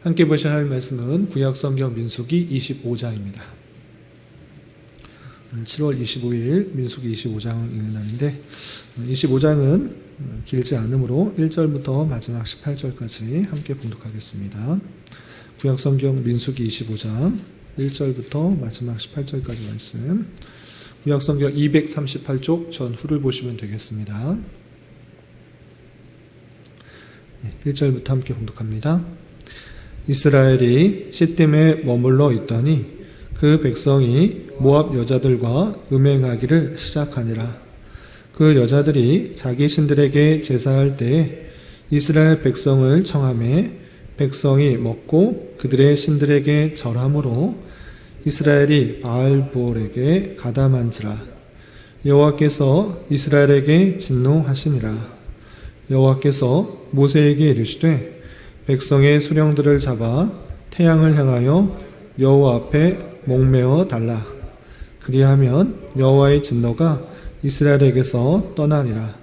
함께 보셔야 할 말씀은 구약성경 민수기 25장입니다. 7월 25일 민수기 25장 읽는 날인데 25장은 길지 않으므로 1절부터 마지막 18절까지 함께 봉독하겠습니다. 구약성경 민수기 25장 1절부터 마지막 18절까지 말씀, 구약성경 238쪽 전후를 보시면 되겠습니다. 1절부터 함께 봉독합니다. 이스라엘이 시딤에 머물러 있더니 그 백성이 모압 여자들과 음행하기를 시작하니라. 그 여자들이 자기 신들에게 제사할 때에 이스라엘 백성을 청하매 백성이 먹고 그들의 신들에게 절함으로 이스라엘이 바알보올에게 가담한지라. 여호와께서 이스라엘에게 진노하시니라. 여호와께서 모세에게 이르시되 백성의 수령들을 잡아 태양을 향하여 여호와 앞에 목매어 달라. 그리하면 여호와의 진노가 이스라엘에게서 떠나니라.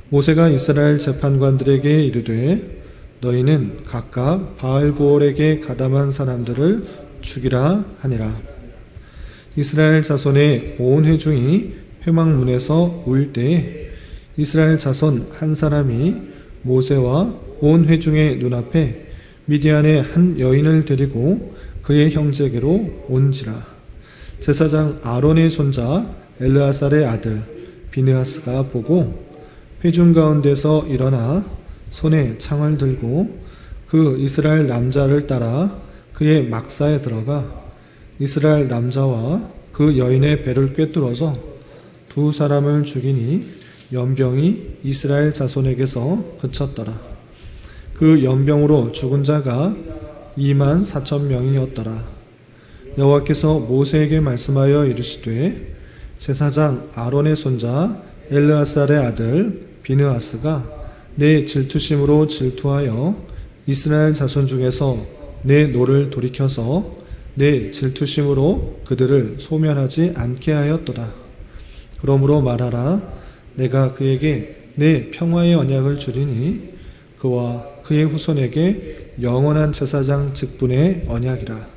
모세가 이스라엘 재판관들에게 이르되 너희는 각각 바알보올에게 가담한 사람들을 죽이라 하니라. 이스라엘 자손의 온 회중이 회막문에서 울 때에 이스라엘 자손 한 사람이 모세와 온 회중의 눈앞에 미디안의 한 여인을 데리고 그의 형제에게로 온지라. 제사장 아론의 손자 엘르아살의 아들 비느하스가 보고 회중 가운데서 일어나 손에 창을 들고 그 이스라엘 남자를 따라 그의 막사에 들어가 이스라엘 남자와 그 여인의 배를 꿰뚫어서 두 사람을 죽이니 연병이 이스라엘 자손에게서 그쳤더라. 그 연병으로 죽은 자가 24,000명이었더라. 여호와께서 모세에게 말씀하여 이르시되 제사장 아론의 손자 엘르아살의 아들 비느하스가 내 질투심으로 질투하여 이스라엘 자손 중에서 내 노를 돌이켜서 내 질투심으로 그들을 소멸하지 않게 하였도다. 그러므로 말하라. 내가 그에게 내 평화의 언약을 주리니 그와 그의 후손에게 영원한 제사장 직분의 언약이라.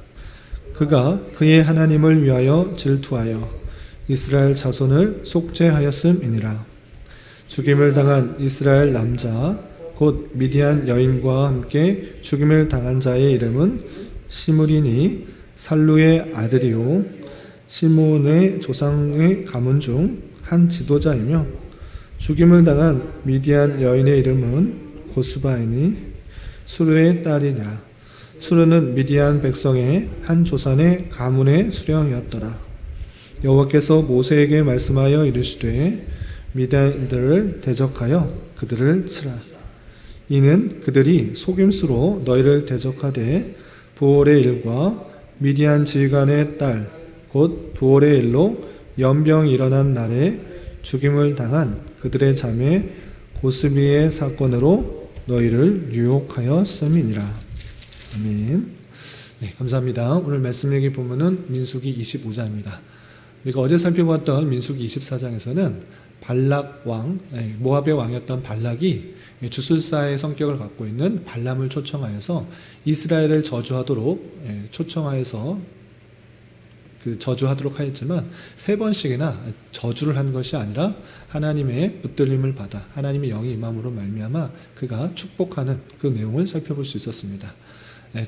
그가 그의 하나님을 위하여 질투하여 이스라엘 자손을 속죄하였음이니라. 죽임을 당한 이스라엘 남자 곧 미디안 여인과 함께 죽임을 당한 자의 이름은 시므리니 살루의 아들이요 시므온의 조상의 가문 중 한 지도자이며 죽임을 당한 미디안 여인의 이름은 고스바이니 수르의 딸이냐. 수르는 미디안 백성의 한 조상의 가문의 수령이었더라. 여호와께서 모세에게 말씀하여 이르시되 미디안들을 대적하여 그들을 치라. 이는 그들이 속임수로 너희를 대적하되 부올의 일과 미디안 지휘관의 딸 곧 부올의 일로 연병이 일어난 날에 죽임을 당한 그들의 자매 고스비의 사건으로 너희를 유혹하였음이니라. 아멘. 네, 감사합니다. 오늘 말씀 얘기 보면은 민수기 25장입니다. 우리가 어제 살펴봤던 민수기 24장에서는 발락 왕, 모압의 왕이었던 발락이 주술사의 성격을 갖고 있는 발람을 초청하여서 이스라엘을 저주하도록 초청하여서 저주하도록 하였지만 3번씩이나 저주를 한 것이 아니라 하나님의 붙들림을 받아 하나님의 영이 임함으로 말미암아 그가 축복하는 그 내용을 살펴볼 수 있었습니다.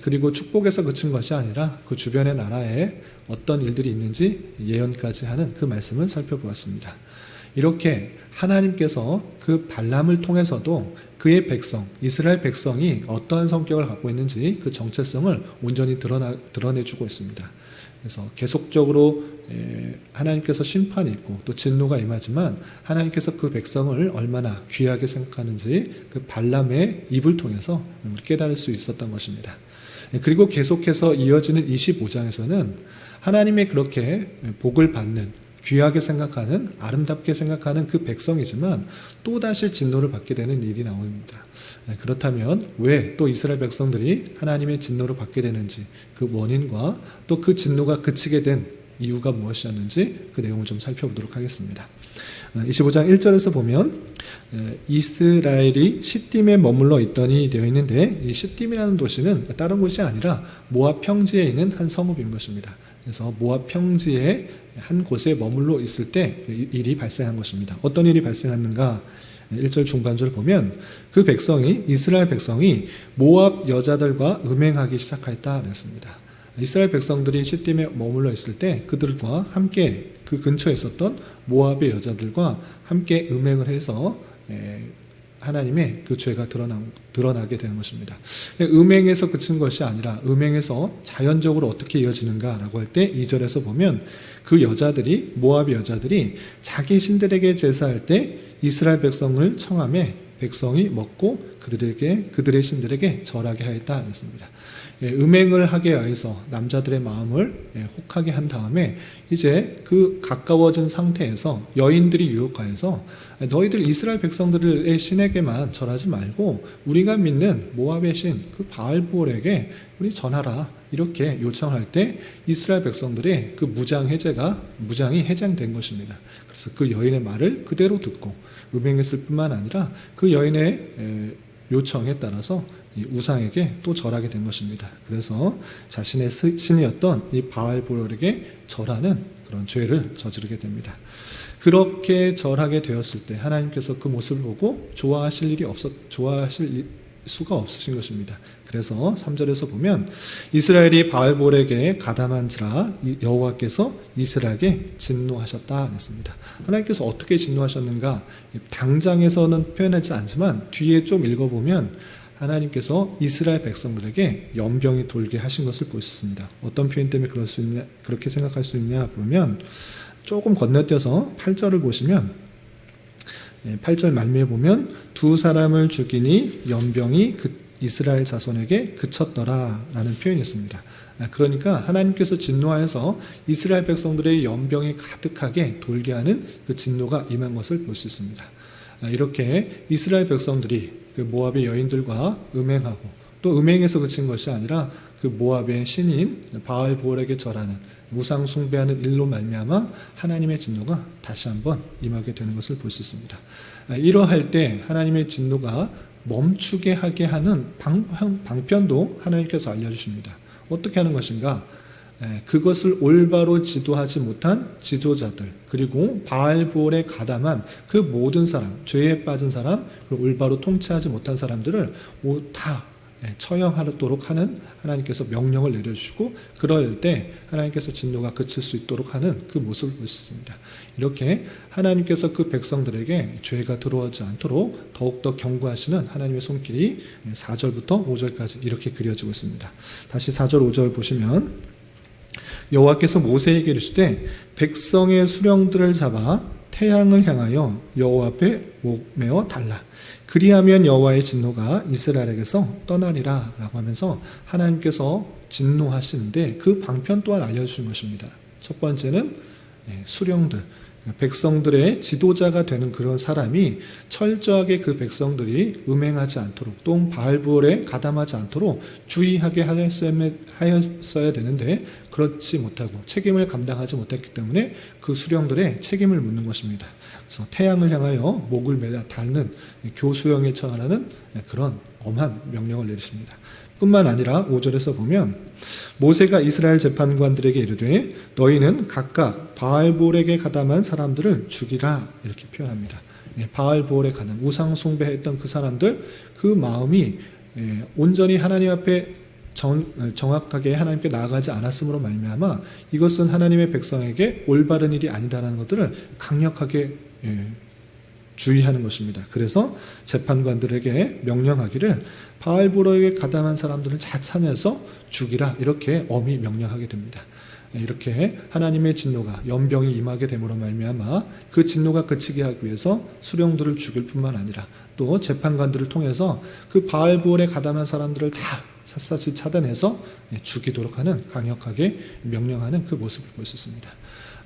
그리고 축복에서 그친 것이 아니라 그 주변의 나라에 어떤 일들이 있는지 예언까지 하는 그 말씀을 살펴보았습니다. 이렇게 하나님께서 그 발람을 통해서도 그의 백성, 이스라엘 백성이 어떠한 성격을 갖고 있는지 그 정체성을 온전히 드러내주고 있습니다. 그래서 계속적으로 하나님께서 심판이 있고 또 진노가 임하지만 하나님께서 그 백성을 얼마나 귀하게 생각하는지 그 발람의 입을 통해서 깨달을 수 있었던 것입니다. 그리고 계속해서 이어지는 25장에서는 하나님의 그렇게 복을 받는 귀하게 생각하는 아름답게 생각하는 그 백성이지만 또다시 진노를 받게 되는 일이 나옵니다. 그렇다면 왜 또 이스라엘 백성들이 하나님의 진노를 받게 되는지 그 원인과 또 그 진노가 그치게 된 이유가 무엇이었는지 그 내용을 좀 살펴보도록 하겠습니다. 25장 1절에서 보면 이스라엘이 시딤에 머물러 있더니 되어 있는데, 이 시딤이라는 도시는 다른 곳이 아니라 모압 평지에 있는 한 성읍인 것입니다. 그래서 모압 평지의 한 곳에 머물러 있을 때 일이 발생한 것입니다. 어떤 일이 발생했는가? 1절 중반절 보면 그 백성이, 이스라엘 백성이 모압 여자들과 음행하기 시작하였다 그랬습니다. 이스라엘 백성들이 시딤에 머물러 있을 때 그들과 함께 그 근처에 있었던 모압의 여자들과 함께 음행을 해서 하나님의 그 죄가 드러나게 되는 것입니다. 음행에서 그친 것이 아니라 음행에서 자연적으로 어떻게 이어지는가라고 할 때 2절에서 보면 그 여자들이, 모압의 여자들이 자기 신들에게 제사할 때 이스라엘 백성을 청함에 백성이 먹고 그들의 신들에게 절하게 하였다 했습니다. 음행을 하게 하여서 남자들의 마음을 혹하게 한 다음에 이제 그 가까워진 상태에서 여인들이 유혹하여서 너희들 이스라엘 백성들의 신에게만 절하지 말고 우리가 믿는 모압의 신 그 바알볼에게 우리 전하라, 이렇게 요청할 때 이스라엘 백성들의 그 무장이 해장된 것입니다. 그래서 그 여인의 말을 그대로 듣고 음행했을 뿐만 아니라 그 여인의 요청에 따라서 이 우상에게 또 절하게 된 것입니다. 그래서 자신의 신이었던 이 바알볼에게 절하는 그런 죄를 저지르게 됩니다. 그렇게 절하게 되었을 때 하나님께서 그 모습을 보고 좋아하실 수가 없으신 것입니다. 그래서 3절에서 보면 이스라엘이 바알볼에게 가담한지라 여호와께서 이스라엘에게 진노하셨다 했습니다. 하나님께서 어떻게 진노하셨는가? 당장에서는 표현하지 않지만 뒤에 좀 읽어보면 하나님께서 이스라엘 백성들에게 연병이 돌게 하신 것을 볼 수 있습니다. 어떤 표현 때문에 그렇게 생각할 수 있냐 보면 조금 건너뛰어서 8절을 보시면 8절 말미에 보면 두 사람을 죽이니 연병이 이스라엘 자손에게 그쳤더라 라는 표현이 있습니다. 그러니까 하나님께서 진노하여서 이스라엘 백성들의 연병이 가득하게 돌게 하는 그 진노가 임한 것을 볼 수 있습니다. 이렇게 이스라엘 백성들이 그 모압의 여인들과 음행하고 또 음행에서 그친 것이 아니라 그 모압의 신인 바알볼에게 절하는 우상 숭배하는 일로 말미암아 하나님의 진노가 다시 한번 임하게 되는 것을 볼 수 있습니다. 이러할 때 하나님의 진노가 멈추게 하게 하는 방편도 하나님께서 알려주십니다. 어떻게 하는 것인가? 그것을 올바로 지도하지 못한 지도자들, 그리고 바알볼에 가담한 그 모든 사람, 죄에 빠진 사람, 그리고 올바로 통치하지 못한 사람들을 다 처형하도록 하는 하나님께서 명령을 내려주시고, 그럴 때 하나님께서 진노가 그칠 수 있도록 하는 그 모습을 볼 수 있습니다. 이렇게 하나님께서 그 백성들에게 죄가 들어오지 않도록 더욱더 경고하시는 하나님의 손길이 4절부터 5절까지 이렇게 그려지고 있습니다. 다시 4절 5절 보시면 여호와께서 모세에게 이르시되 백성의 수령들을 잡아 태양을 향하여 여호와 앞에 목매어 달라. 그리하면 여호와의 진노가 이스라엘에게서 떠나리라 라고 하면서 하나님께서 진노하시는데 그 방편 또한 알려주신 것입니다. 첫 번째는 수령들, 백성들의 지도자가 되는 그런 사람이 철저하게 그 백성들이 음행하지 않도록 또 바알볼에 가담하지 않도록 주의하게 하였어야 되는데 그렇지 못하고 책임을 감당하지 못했기 때문에 그 수령들의 책임을 묻는 것입니다. 그래서 태양을 향하여 목을 매다 닳는 교수형에 처하는 그런 엄한 명령을 내리십니다. 뿐만 아니라 5절에서 보면 모세가 이스라엘 재판관들에게 이르되 너희는 각각 바알볼에게 가담한 사람들을 죽이라 이렇게 표현합니다. 바알볼에 가담, 우상 숭배했던 그 사람들, 그 마음이 온전히 하나님 앞에 정확하게 하나님께 나아가지 않았으므로 말미암아 이것은 하나님의 백성에게 올바른 일이 아니다라는 것들을 강력하게 주의하는 것입니다. 그래서 재판관들에게 명령하기를 바알볼에게 가담한 사람들을 찾아내서 죽이라 이렇게 엄히 명령하게 됩니다. 이렇게 하나님의 진노가 연병이 임하게 됨으로 말미암아 그 진노가 그치게 하기 위해서 수령들을 죽일 뿐만 아니라 또 재판관들을 통해서 그 바알볼에 가담한 사람들을 다 샅샅이 차단해서 죽이도록 하는 강력하게 명령하는 그 모습을 볼 수 있습니다.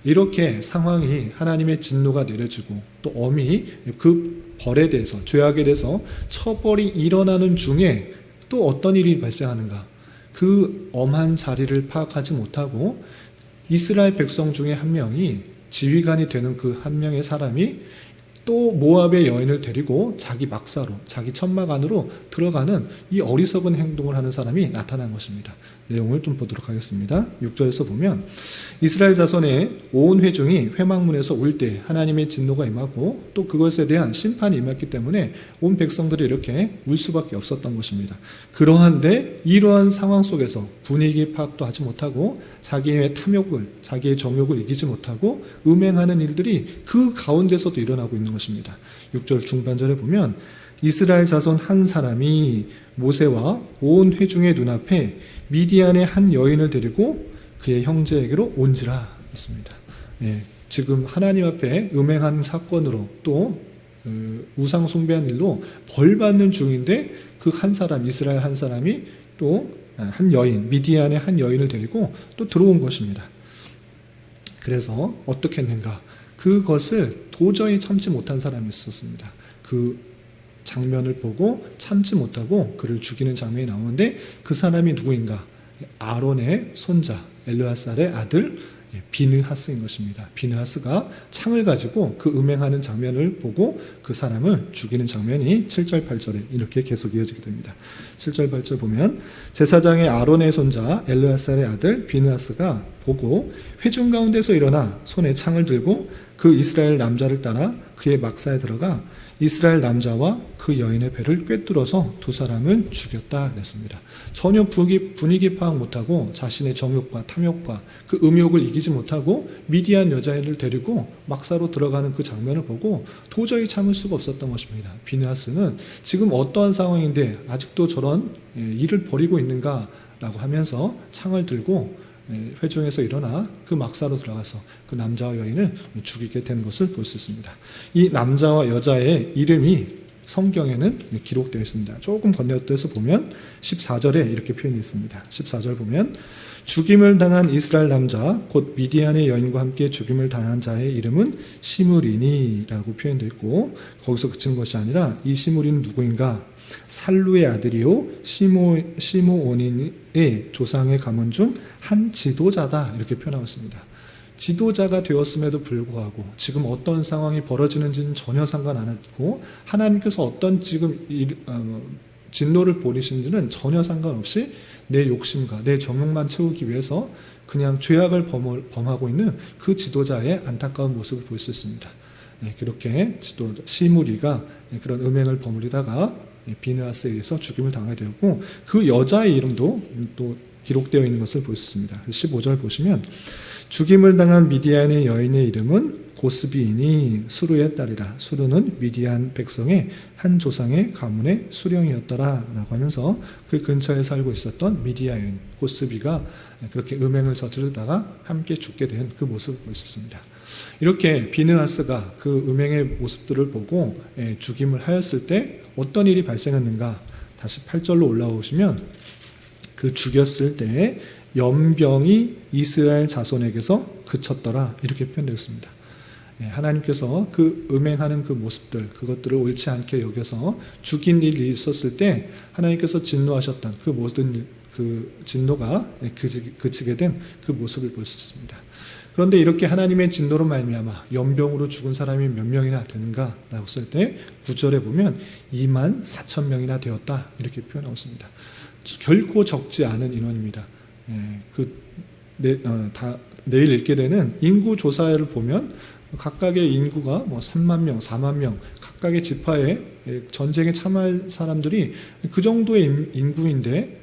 이렇게 상황이 하나님의 진노가 내려지고 또 엄히 그 벌에 대해서 죄악에 대해서 처벌이 일어나는 중에 또 어떤 일이 발생하는가? 그 엄한 자리를 파악하지 못하고 이스라엘 백성 중에 한 명이 지휘관이 되는 그 한 명의 사람이 또 모압의 여인을 데리고 자기 막사로, 자기 천막 안으로 들어가는 이 어리석은 행동을 하는 사람이 나타난 것입니다. 내용을 좀 보도록 하겠습니다. 6절에서 보면 이스라엘 자손의 온 회중이 회막문에서 울 때 하나님의 진노가 임하고 또 그것에 대한 심판이 임했기 때문에 온 백성들이 이렇게 울 수밖에 없었던 것입니다. 그러한데 이러한 상황 속에서 분위기 파악도 하지 못하고 자기의 탐욕을, 자기의 정욕을 이기지 못하고 음행하는 일들이 그 가운데서도 일어나고 있는 것입니다. 6절 중반절에 보면 이스라엘 자손 한 사람이 모세와 온 회중의 눈앞에 미디안의 한 여인을 데리고 그의 형제에게로 온지라 했습니다. 지금 하나님 앞에 음행한 사건으로 또 우상 숭배한 일로 벌받는 중인데 그 한 사람, 이스라엘 한 사람이 또 한 여인, 미디안의 한 여인을 데리고 또 들어온 것입니다. 그래서 어떻게 했는가? 그것을 도저히 참지 못한 사람이 있었습니다. 그 장면을 보고 참지 못하고 그를 죽이는 장면이 나오는데 그 사람이 누구인가? 아론의 손자 엘르아살의 아들 비느하스인 것입니다. 비느하스가 창을 가지고 그 음행하는 장면을 보고 그 사람을 죽이는 장면이 7절 8절에 이렇게 계속 이어지게 됩니다. 7절 8절 보면 제사장의 아론의 손자 엘르아살의 아들 비느하스가 보고 회중 가운데서 일어나 손에 창을 들고 그 이스라엘 남자를 따라 그의 막사에 들어가 이스라엘 남자와 그 여인의 배를 꿰뚫어서 두 사람을 죽였다 그랬습니다. 전혀 분위기 파악 못하고 자신의 정욕과 탐욕과 그 음욕을 이기지 못하고 미디안 여자애를 데리고 막사로 들어가는 그 장면을 보고 도저히 참을 수가 없었던 것입니다. 비느하스는 지금 어떠한 상황인데 아직도 저런 일을 벌이고 있는가라고 하면서 창을 들고 회중에서 일어나 그 막사로 들어가서 그 남자와 여인을 죽이게 된 것을 볼 수 있습니다. 이 남자와 여자의 이름이 성경에는 기록되어 있습니다. 조금 건너뛰어서 보면 14절에 이렇게 표현이 있습니다. 14절 보면 죽임을 당한 이스라엘 남자 곧 미디안의 여인과 함께 죽임을 당한 자의 이름은 시므리니라고 표현되어 있고 거기서 그친 것이 아니라 이 시므리는 누구인가? 살루의 아들이요 시므온의 조상의 가문 중 한 지도자다 이렇게 표현하고 있습니다. 지도자가 되었음에도 불구하고 지금 어떤 상황이 벌어지는지는 전혀 상관 안 하고 하나님께서 어떤 지금 진노를 보이시는지는 전혀 상관없이 내 욕심과 내 정욕만 채우기 위해서 그냥 죄악을 범하고 있는 그 지도자의 안타까운 모습을 볼 수 있습니다. 그렇게 지도자 시므리가 그런 음행을 버무리다가 비느하스에 의해서 죽임을 당하게 되었고 그 여자의 이름도 또 기록되어 있는 것을 볼 수 있습니다. 15절 보시면 죽임을 당한 미디안의 여인의 이름은 고스비이니 수르의 딸이라. 수르는 미디안 백성의 한 조상의 가문의 수령이었더라 라고 하면서 그 근처에 살고 있었던 미디안 여인 고스비가 그렇게 음행을 저지르다가 함께 죽게 된 그 모습을 볼 수 있습니다. 이렇게 비느하스가 그 음행의 모습들을 보고 죽임을 하였을 때 어떤 일이 발생했는가? 다시 8절로 올라오시면 그 죽였을 때 연병이 이스라엘 자손에게서 그쳤더라 이렇게 표현되어 있습니다. 하나님께서 그 음행하는 그 모습들 그것들을 옳지 않게 여겨서 죽인 일이 있었을 때 하나님께서 진노하셨던 그 모든 그 진노가 그치게 된 그 모습을 볼 수 있습니다. 그런데 이렇게 하나님의 진노로 말미암아 연병으로 죽은 사람이 몇 명이나 되는가 라고 했을 때 9절에 보면 2만 4천 명이나 되었다 이렇게 표현하고 있습니다. 결코 적지 않은 인원입니다. 내일 읽게 되는 인구 조사를 보면 각각의 인구가 뭐 3만 명, 4만 명, 각각의 지파에 전쟁에 참여할 사람들이 그 정도의 인구인데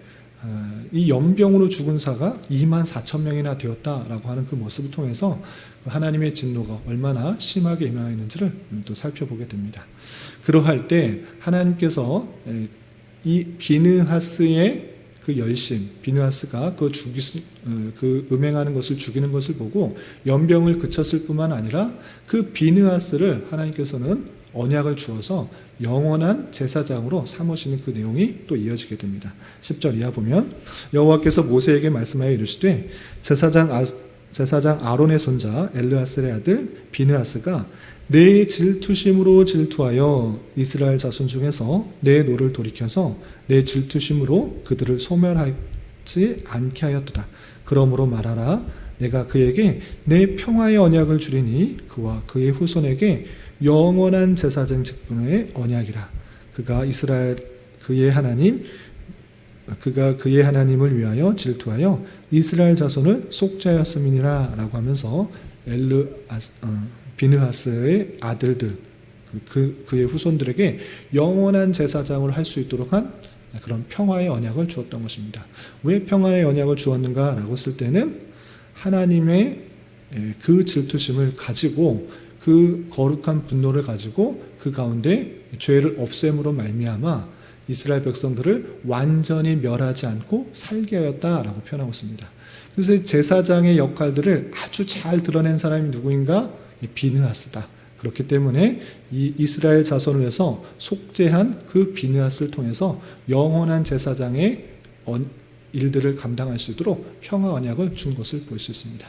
이 연병으로 죽은 사가 2만 4천 명이나 되었다라고 하는 그 모습을 통해서 하나님의 진노가 얼마나 심하게 임하였는지를 또 살펴보게 됩니다. 그러할 때 하나님께서 이 비느하스의 그 열심, 비느하스가 그 음행하는 것을 죽이는 것을 보고 연병을 그쳤을 뿐만 아니라 그 비느하스를 하나님께서는 언약을 주어서 영원한 제사장으로 삼으시는 그 내용이 또 이어지게 됩니다. 10절 이하 보면 여호와께서 모세에게 말씀하여 이르시되 제사장 아론의 손자 엘르아살의 아들 비느하스가 내 질투심으로 질투하여 이스라엘 자손 중에서 내 노를 돌이켜서 내 질투심으로 그들을 소멸하지 않게 하였도다. 그러므로 말하라 내가 그에게 내 평화의 언약을 주리니 그와 그의 후손에게 영원한 제사장 직분의 언약이라. 그가 그의 하나님을 위하여 질투하여 이스라엘 자손을 속죄하였음이니라 라고 하면서 비느하스의 아들들, 그의 후손들에게 영원한 제사장을 할 수 있도록 한 그런 평화의 언약을 주었던 것입니다. 왜 평화의 언약을 주었는가 라고 했을 때는 하나님의 그 질투심을 가지고, 그 거룩한 분노를 가지고 그 가운데 죄를 없앰으로 말미암아 이스라엘 백성들을 완전히 멸하지 않고 살게 하였다라고 표현하고 있습니다. 그래서 제사장의 역할들을 아주 잘 드러낸 사람이 누구인가? 비느하스다. 그렇기 때문에 이 이스라엘 자손을 위해서 속죄한 그 비느하스를 통해서 영원한 제사장의 일들을 감당할 수 있도록 평화 언약을 준 것을 볼 수 있습니다.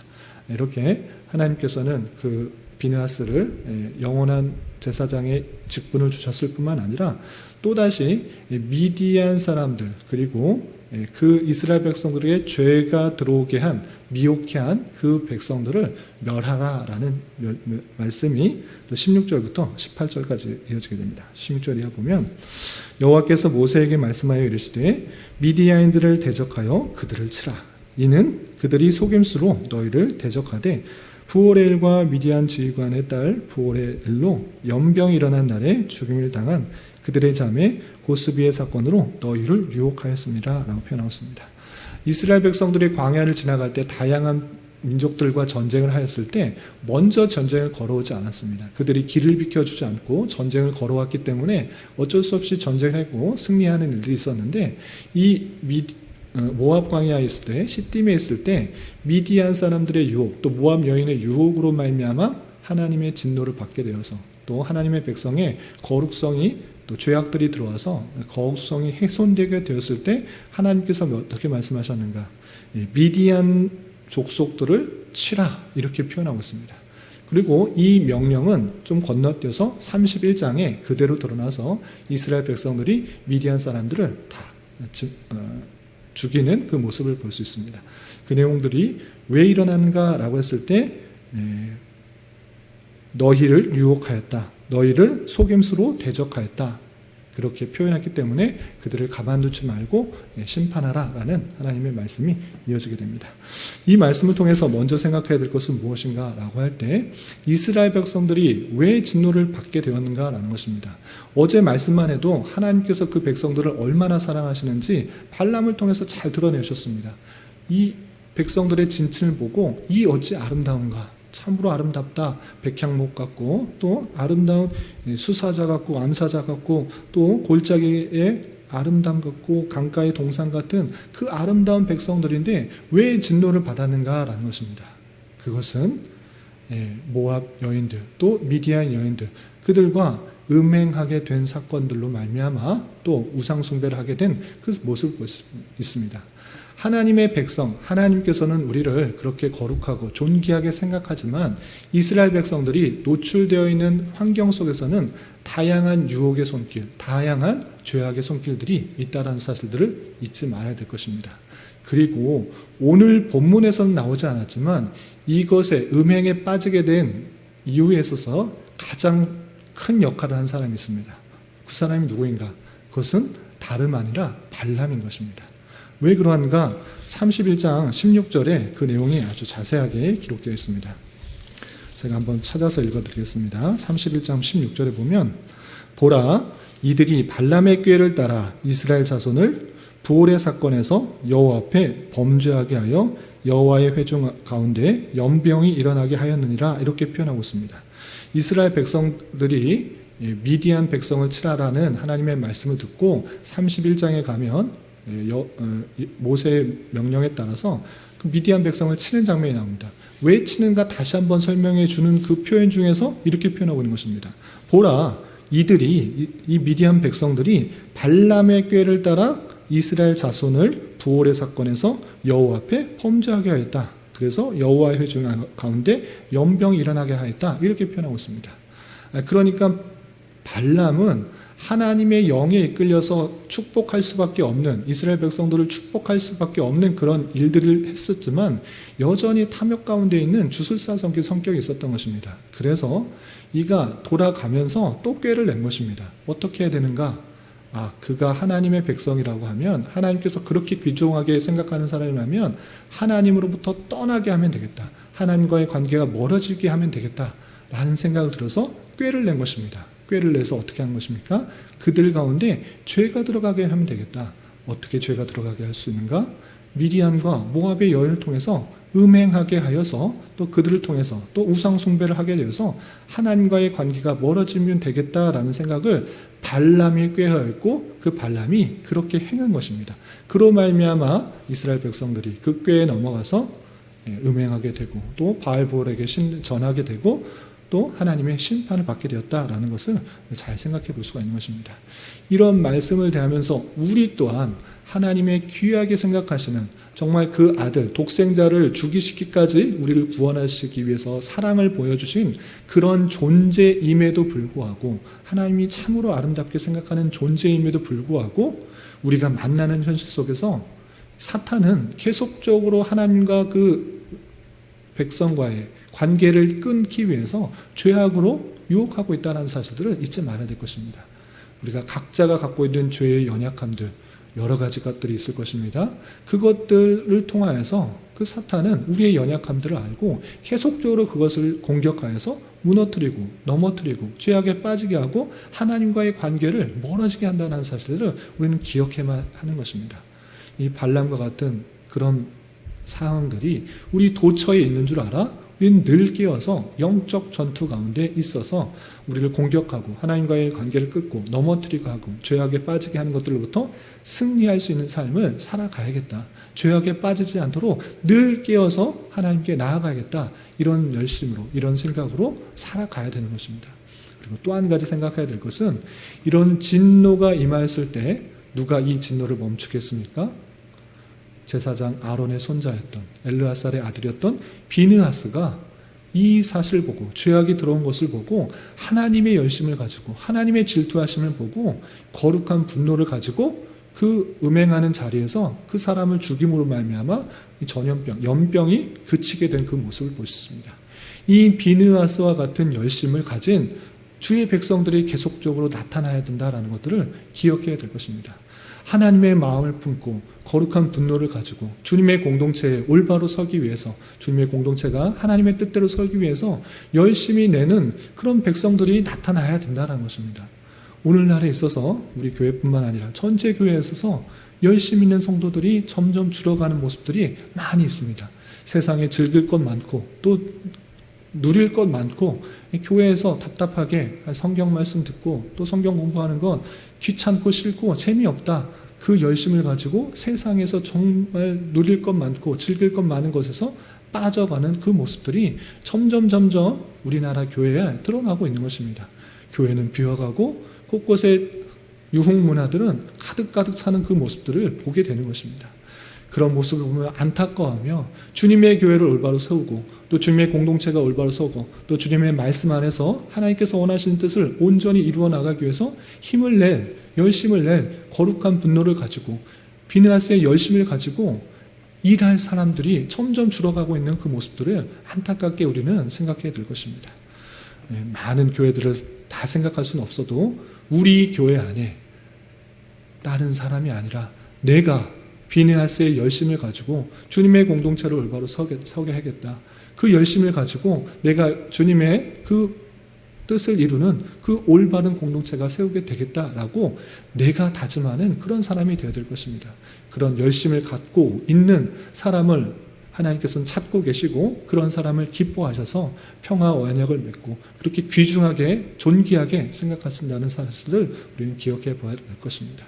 이렇게 하나님께서는 그 비느하스를 영원한 제사장의 직분을 주셨을 뿐만 아니라 또다시 미디안 사람들, 그리고 그 이스라엘 백성들에게 죄가 들어오게 한, 미혹해 한 그 백성들을 멸하라라는 말씀이 또 16절부터 18절까지 이어지게 됩니다. 16절 이하 보면 여호와께서 모세에게 말씀하여 이르시되 미디안인들을 대적하여 그들을 치라. 이는 그들이 속임수로 너희를 대적하되 부올의일과 미디안 지휘관의 딸 부올의 일로 연병이 일어난 날에 죽임을 당한 그들의 자매 고스비의 사건으로 너희를 유혹하였습니다 라고 표현하였습니다. 이스라엘 백성들이 광야를 지나갈 때 다양한 민족들과 전쟁을 하였을 때 먼저 전쟁을 걸어오지 않았습니다. 그들이 길을 비켜주지 않고 전쟁을 걸어왔기 때문에 어쩔 수 없이 전쟁을 하고 승리하는 일들이 있었는데, 이 모압 광야에 있을 때, 시딤에 있을 때 미디안 사람들의 유혹, 또 모압 여인의 유혹으로 말미암아 하나님의 진노를 받게 되어서, 또 하나님의 백성의 거룩성이, 또 죄악들이 들어와서 거룩성이 훼손되게 되었을 때 하나님께서 어떻게 말씀하셨는가? 미디안 족속들을 치라, 이렇게 표현하고 있습니다. 그리고 이 명령은 좀 건너뛰어서 31장에 그대로 드러나서 이스라엘 백성들이 미디안 사람들을 다 죽이는 그 모습을 볼 수 있습니다. 그 내용들이 왜 일어났는가라고 했을 때 너희를 유혹하였다, 너희를 속임수로 대적하였다, 그렇게 표현했기 때문에 그들을 가만두지 말고 심판하라라는 하나님의 말씀이 이어지게 됩니다. 이 말씀을 통해서 먼저 생각해야 될 것은 무엇인가라고 할 때 이스라엘 백성들이 왜 진노를 받게 되었는가라는 것입니다. 어제 말씀만 해도 하나님께서 그 백성들을 얼마나 사랑하시는지 발람을 통해서 잘 드러내셨습니다. 이 백성들의 진친을 보고 이 어찌 아름다운가, 참으로 아름답다, 백향목 같고 또 아름다운 수사자 같고 암사자 같고 또 골짜기의 아름다움 같고 강가의 동산 같은 그 아름다운 백성들인데 왜 진노를 받았는가라는 것입니다. 그것은 모압 여인들, 또 미디안 여인들, 그들과 음행하게 된 사건들로 말미암아 또 우상 숭배를 하게 된 그 모습을 볼 수 있습니다. 하나님의 백성, 하나님께서는 우리를 그렇게 거룩하고 존귀하게 생각하지만 이스라엘 백성들이 노출되어 있는 환경 속에서는 다양한 유혹의 손길, 다양한 죄악의 손길들이 있다는 사실들을 잊지 말아야 될 것입니다. 그리고 오늘 본문에서는 나오지 않았지만 이것에 음행에 빠지게 된 이유에 있어서 가장 큰 역할을 한 사람이 있습니다. 그 사람이 누구인가? 그것은 다름 아니라 발람인 것입니다. 왜 그러한가? 31장 16절에 그 내용이 아주 자세하게 기록되어 있습니다. 제가 한번 찾아서 읽어드리겠습니다. 31장 16절에 보면 보라, 이들이 발람의 꾀를 따라 이스라엘 자손을 부올의 사건에서 여호와 앞에 범죄하게 하여 여호와의 회중 가운데 연병이 일어나게 하였느니라, 이렇게 표현하고 있습니다. 이스라엘 백성들이 미디안 백성을 치라라는 하나님의 말씀을 듣고 31장에 가면 모세의 명령에 따라서 그 미디안 백성을 치는 장면이 나옵니다. 왜 치는가 다시 한번 설명해 주는 그 표현 중에서 이렇게 표현하고 있는 것입니다. 보라, 이들이, 이 미디안 백성들이 발람의 꾀를 따라 이스라엘 자손을 부올의 사건에서 여호와 앞에 범죄하게 하였다. 그래서 여호와의 회중 가운데 연병이 일어나게 하였다, 이렇게 표현하고 있습니다. 그러니까 발람은 하나님의 영에 이끌려서 축복할 수밖에 없는, 이스라엘 백성들을 축복할 수밖에 없는 그런 일들을 했었지만 여전히 탐욕 가운데 있는 주술사성의 성격이 있었던 것입니다. 그래서 이가 돌아가면서 또 꾀를 낸 것입니다. 어떻게 해야 되는가? 그가 하나님의 백성이라고 하면, 하나님께서 그렇게 귀중하게 생각하는 사람이라면 하나님으로부터 떠나게 하면 되겠다. 하나님과의 관계가 멀어지게 하면 되겠다. 라는 생각을 들어서 꾀를 낸 것입니다. 꾀를 내서 어떻게 하는 것입니까? 그들 가운데 죄가 들어가게 하면 되겠다. 어떻게 죄가 들어가게 할 수 있는가? 미디안과 모압의 여인을 통해서 음행하게 하여서, 또 그들을 통해서 또 우상 숭배를 하게 되어서 하나님과의 관계가 멀어지면 되겠다라는 생각을 발람이 꾀하였고, 그 발람이 그렇게 행한 것입니다. 그로 말미암아 이스라엘 백성들이 그 꾀에 넘어가서 음행하게 되고, 또 바알볼에게 전하게 되고, 또 하나님의 심판을 받게 되었다라는 것을 잘 생각해 볼 수가 있는 것입니다. 이런 말씀을 대하면서 우리 또한 하나님의 귀하게 생각하시는, 정말 그 아들 독생자를 죽이시기까지 우리를 구원하시기 위해서 사랑을 보여주신 그런 존재임에도 불구하고, 하나님이 참으로 아름답게 생각하는 존재임에도 불구하고 우리가 만나는 현실 속에서 사탄은 계속적으로 하나님과 그 백성과의 관계를 끊기 위해서 죄악으로 유혹하고 있다는 사실들을 잊지 말아야 될 것입니다. 우리가 각자가 갖고 있는 죄의 연약함들, 여러 가지 것들이 있을 것입니다. 그것들을 통하여서 그 사탄은 우리의 연약함들을 알고 계속적으로 그것을 공격하여서 무너뜨리고 넘어뜨리고 죄악에 빠지게 하고 하나님과의 관계를 멀어지게 한다는 사실을 우리는 기억해야만 하는 것입니다. 이 발람과 같은 그런 상황들이 우리 도처에 있는 줄 알아? 우리는 늘 깨어서 영적 전투 가운데 있어서 우리를 공격하고 하나님과의 관계를 끊고 넘어뜨리고 하고 죄악에 빠지게 하는 것들로부터 승리할 수 있는 삶을 살아가야겠다. 죄악에 빠지지 않도록 늘 깨어서 하나님께 나아가야겠다. 이런 열심으로, 이런 생각으로 살아가야 되는 것입니다. 그리고 또 한 가지 생각해야 될 것은, 이런 진노가 임하였을 때 누가 이 진노를 멈추겠습니까? 제사장 아론의 손자였던, 엘르아살의 아들이었던 비느하스가 이 사실을 보고, 죄악이 들어온 것을 보고 하나님의 열심을 가지고, 하나님의 질투하심을 보고 거룩한 분노를 가지고 그 음행하는 자리에서 그 사람을 죽임으로 말미암아 이 전염병, 연병이 그치게 된 그 모습을 보셨습니다. 이 비느하스와 같은 열심을 가진 주의 백성들이 계속적으로 나타나야 된다는 것들을 기억해야 될 것입니다. 하나님의 마음을 품고 거룩한 분노를 가지고 주님의 공동체에 올바로 서기 위해서, 주님의 공동체가 하나님의 뜻대로 서기 위해서 열심히 내는 그런 백성들이 나타나야 된다는 것입니다. 오늘날에 있어서 우리 교회뿐만 아니라 전체 교회에 있어서 열심히 있는 성도들이 점점 줄어가는 모습들이 많이 있습니다. 세상에 즐길 것 많고 또 누릴 것 많고, 교회에서 답답하게 성경 말씀 듣고 또 성경 공부하는 건 귀찮고 싫고 재미없다. 그 열심을 가지고 세상에서 정말 누릴 것 많고 즐길 것 많은 것에서 빠져가는 그 모습들이 점점 우리나라 교회에 드러나고 있는 것입니다. 교회는 비어가고 곳곳에 유흥 문화들은 가득 차는 그 모습들을 보게 되는 것입니다. 그런 모습을 보면 안타까워하며 주님의 교회를 올바로 세우고, 또 주님의 공동체가 올바로 서고, 또 주님의 말씀 안에서 하나님께서 원하시는 뜻을 온전히 이루어 나가기 위해서 힘을 낼, 열심을 낼 거룩한 분노를 가지고 비느하스의 열심을 가지고 일할 사람들이 점점 줄어가고 있는 그 모습들을 안타깝게 우리는 생각해야 될 것입니다. 많은 교회들을 다 생각할 수는 없어도 우리 교회 안에 다른 사람이 아니라 내가 비느하스의 열심을 가지고 주님의 공동체를 올바로 서게 하겠다. 그 열심을 가지고 내가 주님의 그 뜻을 이루는 그 올바른 공동체가 세우게 되겠다라고 내가 다짐하는 그런 사람이 되어야 될 것입니다. 그런 열심을 갖고 있는 사람을 하나님께서는 찾고 계시고, 그런 사람을 기뻐하셔서 평화 언약을 맺고 그렇게 귀중하게 존귀하게 생각하신다는 사실을 우리는 기억해 봐야 될 것입니다.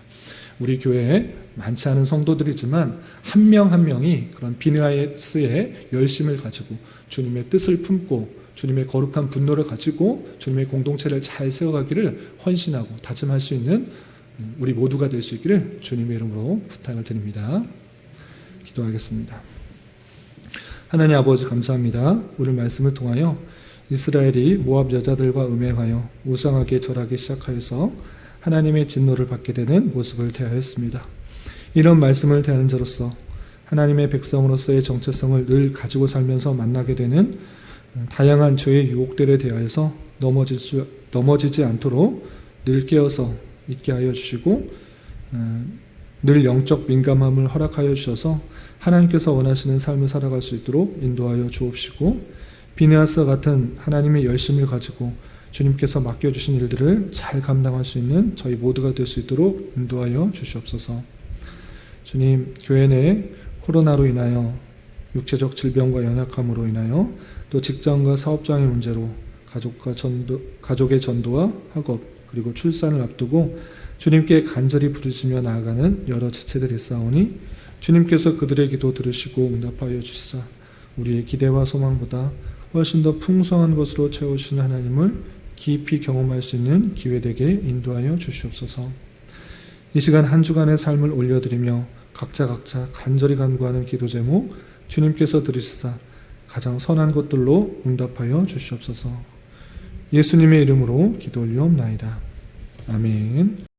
우리 교회에 많지 않은 성도들이지만 한 명 한 명이 그런 비느하스의 열심을 가지고 주님의 뜻을 품고 주님의 거룩한 분노를 가지고 주님의 공동체를 잘 세워가기를 헌신하고 다짐할 수 있는 우리 모두가 될 수 있기를 주님의 이름으로 부탁을 드립니다. 기도하겠습니다. 하나님 아버지 감사합니다. 오늘 말씀을 통하여 이스라엘이 모압 여자들과 음행하여 우상하게 절하기 시작하여서 하나님의 진노를 받게 되는 모습을 대하였습니다. 이런 말씀을 대하는 자로서 하나님의 백성으로서의 정체성을 늘 가지고 살면서 만나게 되는 다양한 죄의 유혹들에 대하여서 넘어지지 않도록 늘 깨어서 있게 하여 주시고 늘 영적 민감함을 허락하여 주셔서 하나님께서 원하시는 삶을 살아갈 수 있도록 인도하여 주옵시고 비느하스와 같은 하나님의 열심을 가지고 주님께서 맡겨주신 일들을 잘 감당할 수 있는 저희 모두가 될 수 있도록 인도하여 주시옵소서. 주님, 교회 내 코로나로 인하여 육체적 질병과 연약함으로 인하여 또 직장과 사업장의 문제로 가족의 전도와 학업 그리고 출산을 앞두고 주님께 간절히 부르시며 나아가는 여러 지체들이 있사오니 주님께서 그들의 기도 들으시고 응답하여 주시사 우리의 기대와 소망보다 훨씬 더 풍성한 것으로 채우신 하나님을 깊이 경험할 수 있는 기회되게 인도하여 주시옵소서. 이 시간 한 주간의 삶을 올려드리며 각자 간절히 간구하는 기도 제목 주님께서 들으시사 가장 선한 것들로 응답하여 주시옵소서. 예수님의 이름으로 기도 올리옵나이다. 아멘.